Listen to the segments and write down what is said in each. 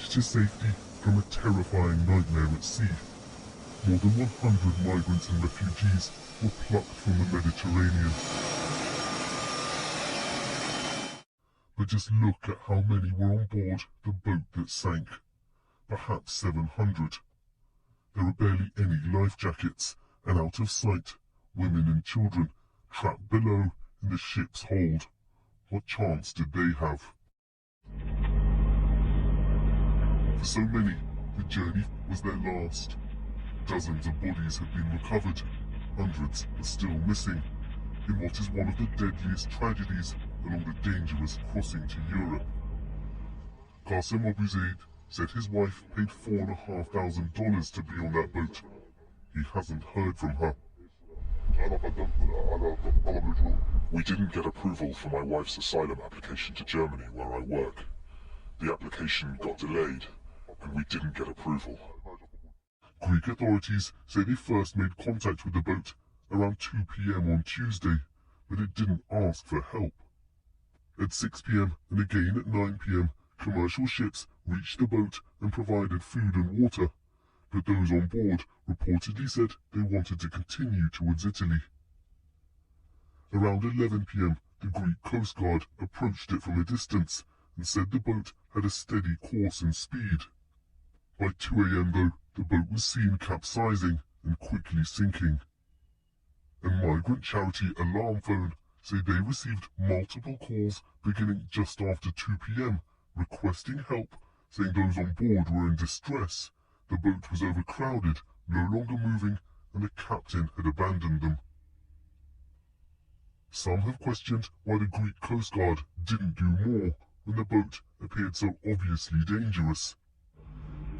reached to safety from a terrifying nightmare at sea. More than 100 migrants and refugees were plucked from the Mediterranean. But just look at how many were on board the boat that sank. Perhaps 700. There were barely any life jackets, and out of sight, women and children trapped below in the ship's hold. What chance did they have? For so many, the journey was their last. Dozens of bodies have been recovered. Hundreds are still missing in what is one of the deadliest tragedies along the dangerous crossing to Europe. Qasim Abu Zaid said his wife paid $4,500 to be on that boat. He hasn't heard from her. We didn't get approval for my wife's asylum application to Germany, where I work. The application got delayed, and we didn't get approval. Greek authorities say they first made contact with the boat around 2 p.m. on Tuesday, but it didn't ask for help. At 6 p.m. and again at 9 p.m, commercial ships reached the boat and provided food and water, but those on board reportedly said they wanted to continue towards Italy. Around 11 p.m, the Greek Coast Guard approached it from a distance and said the boat had a steady course and speed. By 2 a.m, though, the boat was seen capsizing and quickly sinking. A migrant charity alarm phone say they received multiple calls beginning just after 2 p.m, requesting help, saying those on board were in distress. The boat was overcrowded, no longer moving, and the captain had abandoned them. Some have questioned why the Greek Coast Guard didn't do more when the boat appeared so obviously dangerous.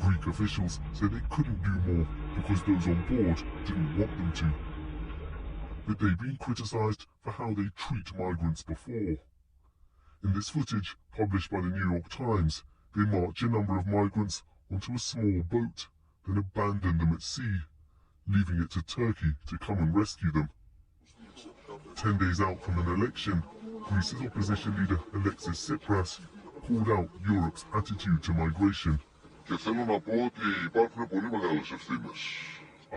Greek officials said they couldn't do more because those on board didn't want them to. But they've been criticised for how they treat migrants before. In this footage, published by the New York Times, they march a number of migrants onto a small boat, then abandon them at sea, leaving it to Turkey to come and rescue them. 10 days out from an election, Greece's opposition leader Alexis Tsipras called out Europe's attitude to migration. I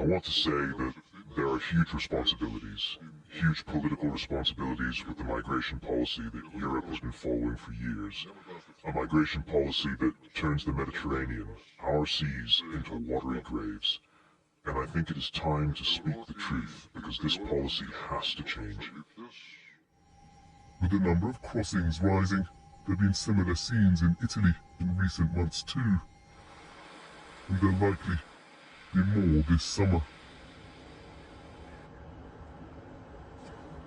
want to say that there are huge responsibilities, huge political responsibilities with the migration policy that Europe has been following for years. A migration policy that turns the Mediterranean, our seas, into watery graves. And I think it is time to speak the truth, because this policy has to change. With the number of crossings rising, there have been similar scenes in Italy in recent months too. And there'll likely be more this summer.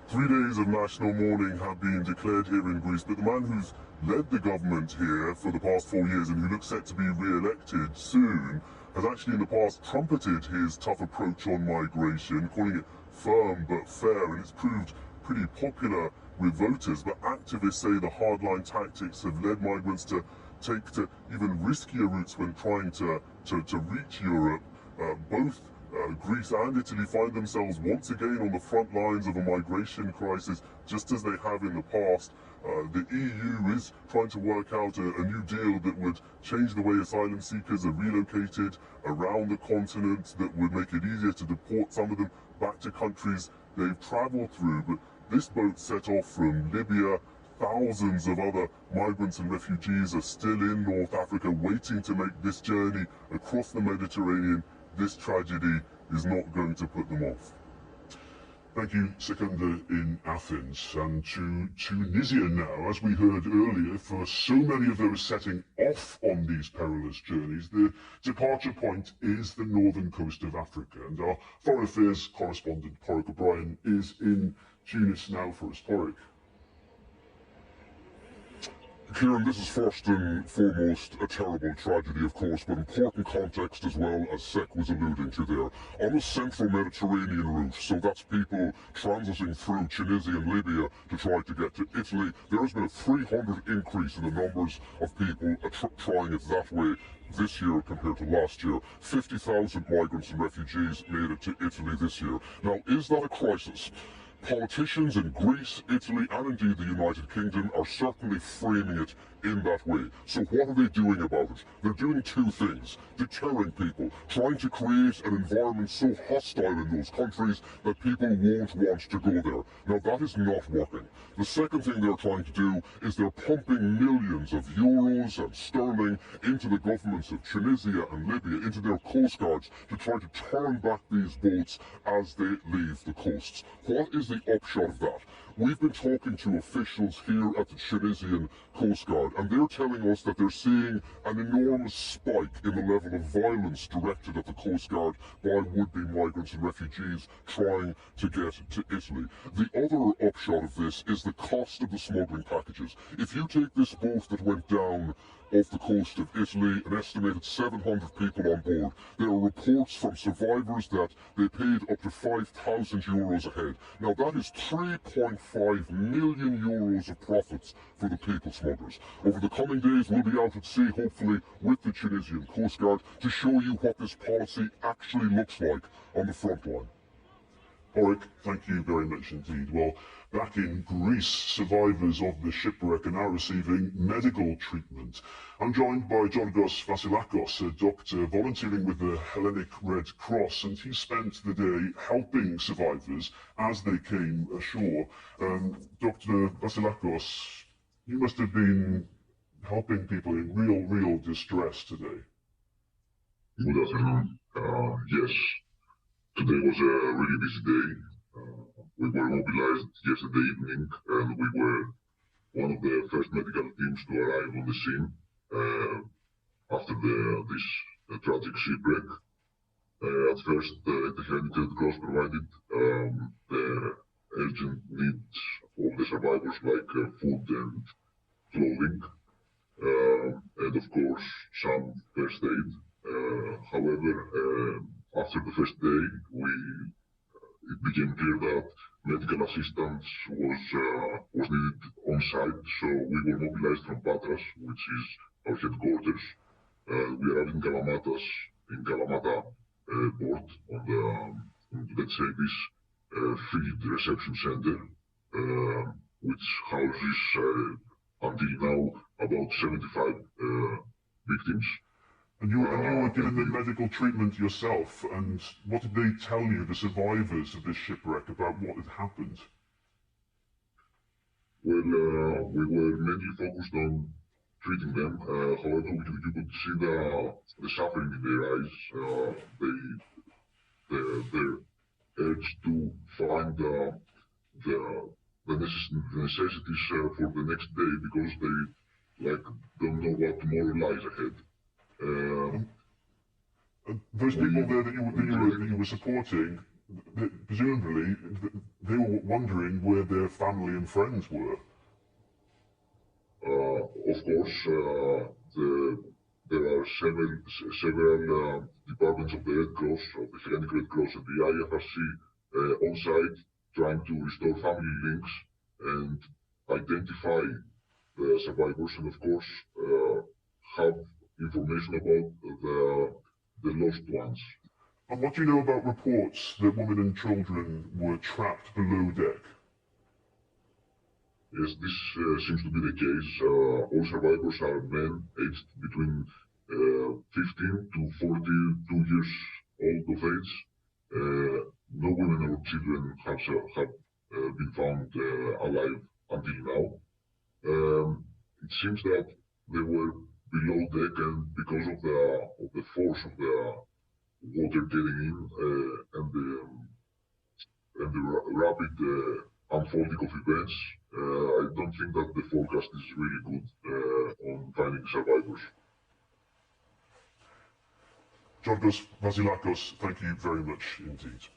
3 days of national mourning have been declared here in Greece, but the man who's led the government here for the past 4 years and who looks set to be re-elected soon has actually in the past trumpeted his tough approach on migration, calling it firm but fair, and it's proved pretty popular with voters. But activists say the hardline tactics have led migrants to take to even riskier routes when trying to reach Europe. Both Greece and Italy find themselves once again on the front lines of a migration crisis, just as they have in the past. The EU is trying to work out a new deal that would change the way asylum seekers are relocated around the continent, that would make it easier to deport some of them back to countries they've travelled through. But this boat set off from Libya. Thousands of other migrants and refugees are still in North Africa waiting to make this journey across the Mediterranean. This tragedy is not going to put them off. Thank you, Sikander in Athens. And to Tunisia now, as we heard earlier, for so many of those setting off on these perilous journeys, the departure point is the northern coast of Africa. And our Foreign Affairs correspondent, Porrick O'Brien, is in Tunis now for us. Porrick. Kieran, this is first and foremost a terrible tragedy, of course, but important context as well, as Sek was alluding to there. On a central Mediterranean route, so that's people transiting through Tunisia and Libya to try to get to Italy, there has been a 300 increase in the numbers of people trying it that way this year compared to last year. 50,000 migrants and refugees made it to Italy this year. Now, is that a crisis? Politicians in Greece, Italy, and indeed the United Kingdom are certainly framing it in that way. So what are they doing about it? They're doing two things: deterring people, trying to create an environment so hostile in those countries that people won't want to go there. Now that is not working. The second thing they're trying to do is they're pumping millions of euros and sterling into the governments of Tunisia and Libya, into their coast guards, to try to turn back these boats as they leave the coasts. What is the upshot of that? We've been talking to officials here at the Tunisian Coast Guard, and they're telling us that they're seeing an enormous spike in the level of violence directed at the Coast Guard by would-be migrants and refugees trying to get to Italy. The other upshot of this is the cost of the smuggling packages. If you take this boat that went down off the coast of Italy, an estimated 700 people on board, there are reports from survivors that they paid up to 5,000 euros a head. Now that is 3.5 million euros of profits for the people smugglers. Over the coming days, we'll be out at sea, hopefully with the Tunisian Coast Guard, to show you what this policy actually looks like on the front line. Oric, thank you very much indeed. Well, back in Greece, survivors of the shipwreck are now receiving medical treatment. I'm joined by Georgios Vasilakos, a doctor volunteering with the Hellenic Red Cross, and he spent the day helping survivors as they came ashore. Dr. Vasilakos, you must have been helping people in real distress today. Good afternoon. Yes. Today was a really busy day. We were mobilized yesterday evening, and we were one of the first medical teams to arrive on the scene after this tragic shipwreck. At first, the Hellenic Red Cross provided the urgent needs of the survivors, like food and clothing, and of course some first aid. However, after the first day, it became clear that medical assistance was needed on site, so we were mobilized from Patras, which is our headquarters. We arrived in Kalamata port on the, let's say, this field reception center, which houses until now about 75 victims. And you were given the medical treatment yourself, and what did they tell you, the survivors of this shipwreck, about what had happened? Well, we were mainly focused on treating them. However, you could see the suffering in their eyes, their urge to find the necessities for the next day, because they don't know what tomorrow lies ahead. Those people there that you were supporting, presumably, they were wondering where their family and friends were. Of course, there are several departments of the Red Cross, of the Hellenic Red Cross and the IFRC on site, trying to restore family links and identify the survivors, and of course have information about the lost ones. And what do you know about reports that women and children were trapped below deck? Yes, this seems to be the case. All survivors are men aged between 15 to 42 years old of age. No women or children have been found alive until now. It seems that they were below deck, and because of the force of the water getting in and the rapid unfolding of events, I don't think that the forecast is really good on finding survivors. Georgios Vasilakos, thank you very much indeed.